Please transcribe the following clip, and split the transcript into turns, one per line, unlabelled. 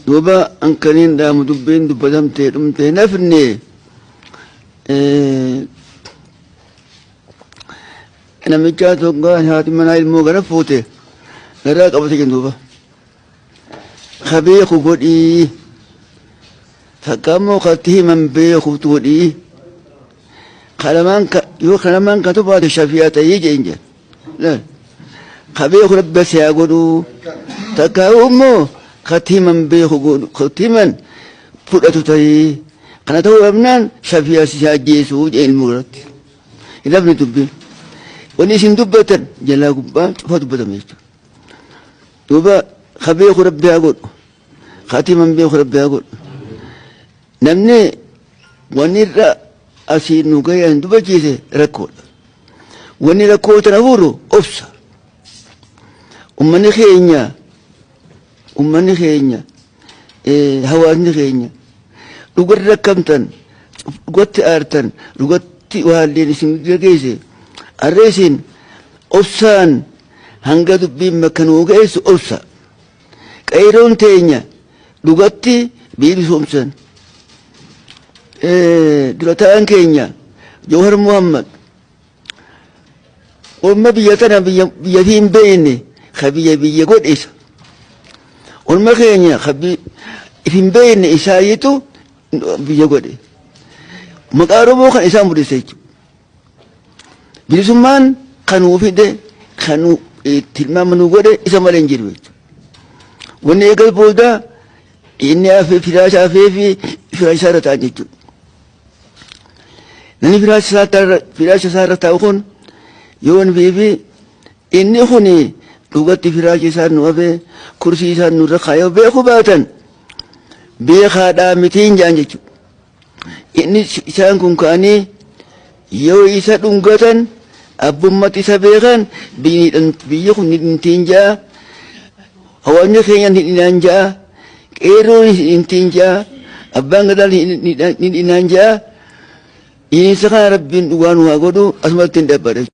دوبا أنكرين دا مدبين دبدم تيرم تينفني أنا مجاتو قال هاتي مناي الموغرة فوتي لراك أبو تيجن دوبا خبيخ قولي فكامو خطيه من بيخ تولي خلمان كتبات الشفيات يجي إنجا لا خبيخ ربس يا قولو تكاومو خطيه من بيخ قولو خطيه من فرأتو تاي قناتو أبنان شفيات سياجيسو جاي المغرد إلا ابن دبين ونسين دبتا جلا قبان فدبتا ميشتو دوبا خبيخ ربي أقول خطيه من بيخ ربي أقول namni wanni irra asii nu gayaan dubbachise rakkoodha. Wanni rakkoo tana furu obsa. Ummanni keenya hawaasni keenya dhugatti rakkamtan dhugatti aartan dhugatti waalleen isin geesse harree isin obsaan hanga dubbiin bakka nuu geessu obsa. Qayroon teenya dhugatti biilisomsan. دلتان كينيا جوهر محمد وما بيتنا بيتين بيني خبي بيقول إيش وما كينيا خبي فين بيني إسايتو بيقول إيه مقاربو كان إسام بريسيج بيسمان كانوا في ده كانوا تلما منو قول إسام الإنجيل وني يقول بودا إني في فراش رتاجيتو nani firaasha isaarra taa'u kun yoon biifi inni kuni dhugatti firaasha isaan nu hafe kursii isaan nurra kaayoo beeku baatan beekaadhaa mitiin jaan jechuudha. Inni isaan kun ka'anii yoo isa dhungatan abbummatti isa beekan biyya kun hintiin jaa hawaasni keenya hidhinaan jaa qeerroon hintiin jaa abbaan gadaa hidhinaan jaa. إنسان ربين دوان وعقدو أسمع تندبر